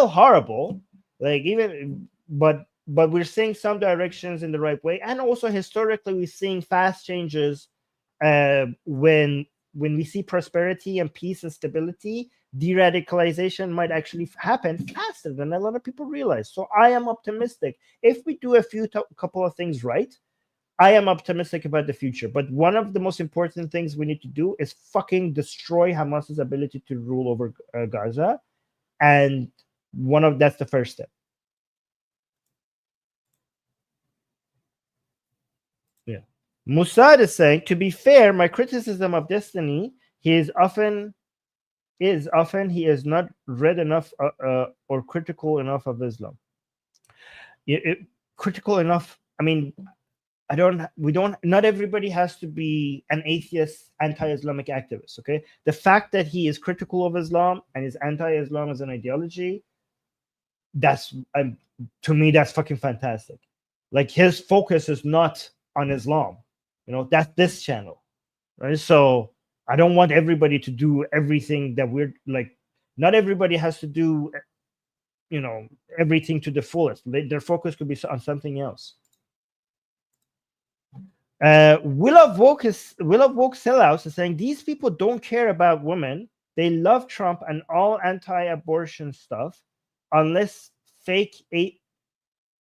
horrible. Like but we're seeing some directions in the right way, and also historically we're seeing fast changes. When we see prosperity and peace and stability, de-radicalization might actually happen faster than a lot of people realize. So I am optimistic. If we do couple of things right, I am optimistic about the future. But one of the most important things we need to do is fucking destroy Hamas's ability to rule over Gaza, and that's the first step. Yeah. Musad is saying, to be fair, my criticism of Destiny, he is often he is not read enough or critical enough of Islam. Critical enough. I mean, not everybody has to be an atheist, anti-Islamic activist. Okay. The fact that he is critical of Islam and is anti-Islam as an ideology, that's to me, that's fucking fantastic. Like, his focus is not on Islam, that's this channel, right? So I don't want everybody to do everything that we're like. Not everybody has to do, everything to the fullest. Their focus could be on something else. Will of Woke Sellouts is saying, these people don't care about women. They love Trump and all anti-abortion stuff, unless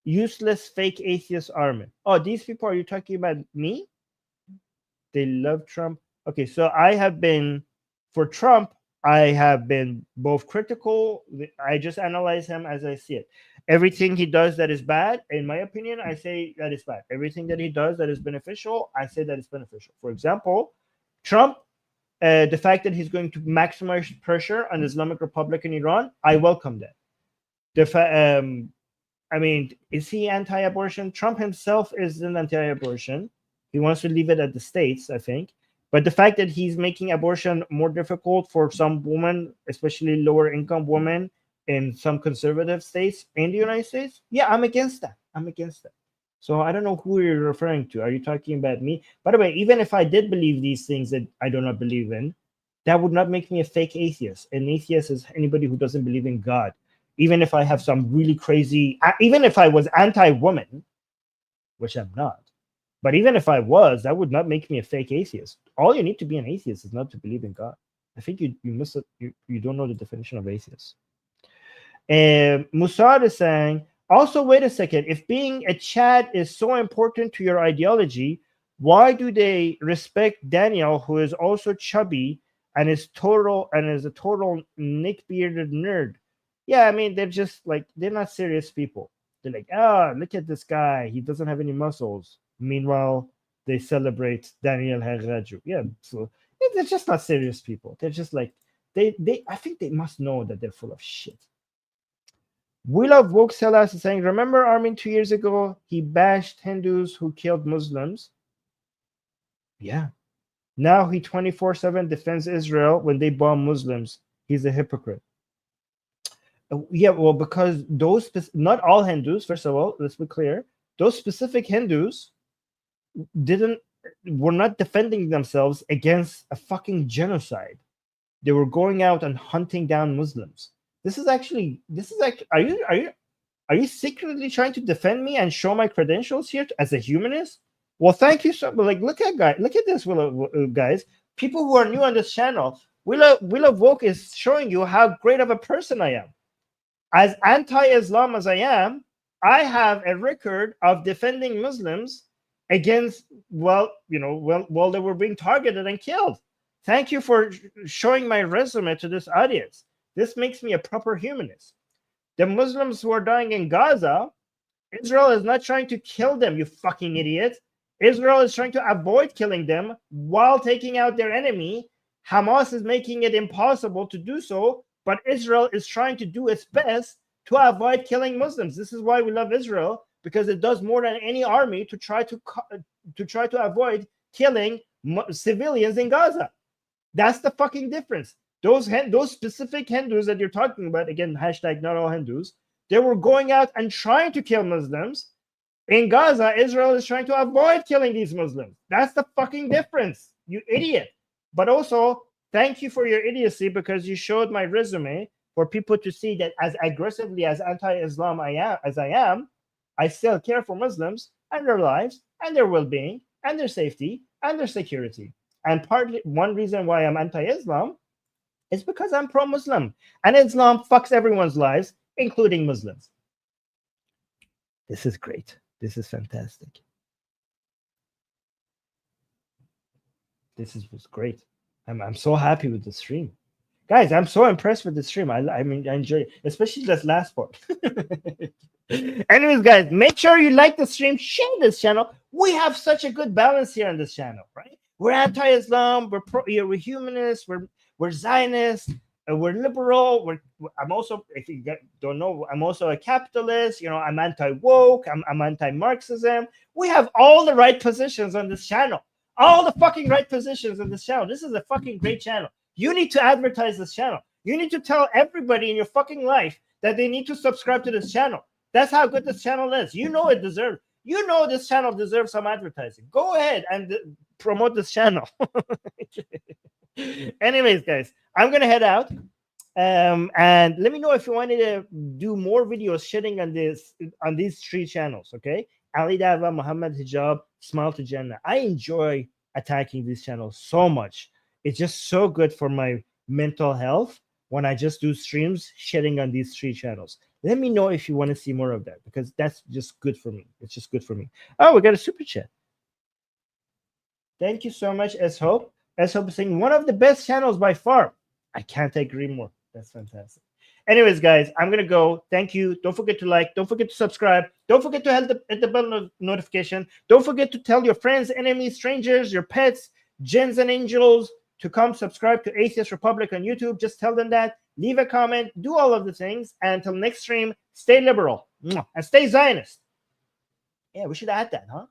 useless fake atheist Armin. Oh, these people, are you talking about me? They love Trump. Okay, so for Trump, I have been both critical. I just analyze him as I see it. Everything he does that is bad, in my opinion, I say that is bad. Everything that he does that is beneficial, I say that is beneficial. For example, Trump, the fact that he's going to maximize pressure on Islamic Republic in Iran, I welcome that. Is he anti-abortion? Trump himself isn't anti-abortion. He wants to leave it at the states, I think. But the fact that he's making abortion more difficult for some women, especially lower income women in some conservative states in the United States, yeah, I'm against that. So I don't know who you're referring to. Are you talking about me? By the way, even if I did believe these things that I do not believe in, that would not make me a fake atheist. An atheist is anybody who doesn't believe in God. Even if I have some really crazy, even if I was anti-woman, which I'm not, but even if I was, that would not make me a fake atheist. All you need to be an atheist is not to believe in God. I think you miss it. You don't know the definition of atheist. Musad is saying, also, wait a second. If being a Chad is so important to your ideology, why do they respect Daniel, who is also chubby and is a total neck-bearded nerd? Yeah, I mean, they're just like, they're not serious people. They're like, look at this guy. He doesn't have any muscles. Meanwhile, they celebrate Daniel Herraju. Yeah, so they're just not serious people. They're just like, I think they must know that they're full of shit. We Love Woke Sellas is saying, remember Armin 2 years ago? He bashed Hindus who killed Muslims. Yeah. Now he 24/7 defends Israel when they bomb Muslims. He's a hypocrite. Yeah, well, because those, not all Hindus, first of all, let's be clear, those specific Hindus were not defending themselves against a fucking genocide. They were going out and hunting down Muslims. This is actually, are you secretly trying to defend me and show my credentials here as a humanist? Well, thank you so much. Like, look at this, guys. People who are new on this channel, Will of Woke is showing you how great of a person I am. As anti-Islam as I am, I have a record of defending Muslims against, while they were being targeted and killed. Thank you for showing my resume to this audience. This makes me a proper humanist. The Muslims who are dying in Gaza, Israel is not trying to kill them, you fucking idiot. Israel is trying to avoid killing them while taking out their enemy. Hamas is making it impossible to do so, but Israel is trying to do its best to avoid killing Muslims. This is why we love Israel, because it does more than any army to try to avoid killing civilians in Gaza. That's the fucking difference. Those specific Hindus that you're talking about, again, hashtag not all Hindus, they were going out and trying to kill Muslims. In Gaza, Israel is trying to avoid killing these Muslims. That's the fucking difference, you idiot. But also, thank you for your idiocy, because you showed my resume for people to see that as aggressively as anti-Islam I am, I still care for Muslims and their lives and their well-being and their safety and their security. And one reason why I'm anti-Islam is because I'm pro-Muslim. And Islam fucks everyone's lives, including Muslims. This is great. This is fantastic. This was great. I'm so happy with the stream. Guys, I'm so impressed with the stream. I mean, I enjoy it, especially this last part. Anyways, guys, make sure you like the stream, share this channel. We have such a good balance here on this channel, right? We're anti-Islam, we're humanists, we're Zionists, we're liberal. I'm also, if you don't know, I'm also a capitalist. I'm anti-woke. I'm anti-Marxism. We have all the right positions on this channel. All the fucking right positions on this channel. This is a fucking great channel. You need to advertise this channel. You need to tell everybody in your fucking life that they need to subscribe to this channel. That's how good this channel is. It deserves. This channel deserves some advertising. Go ahead and promote this channel. Anyways, guys, I'm gonna head out. And let me know if you wanted to do more videos shitting on these 3 channels. Okay, Ali Dava, Muhammad Hijab, Smile to Jannah. I enjoy attacking these channels so much. It's just so good for my mental health when I just do streams shitting on these 3 channels. Let me know if you want to see more of that, because that's just good for me. It's just good for me. Oh, we got a super chat. Thank you so much, S-Hope. S-Hope is saying, one of the best channels by far. I can't agree more. That's fantastic. Anyways, guys, I'm going to go. Thank you. Don't forget to like. Don't forget to subscribe. Don't forget to hit the bell notification. Don't forget to tell your friends, enemies, strangers, your pets, jinns and angels to come subscribe to Atheist Republic on YouTube. Just tell them that. Leave a comment. Do all of the things. And until next stream, stay liberal and stay Zionist. Yeah, we should add that, huh?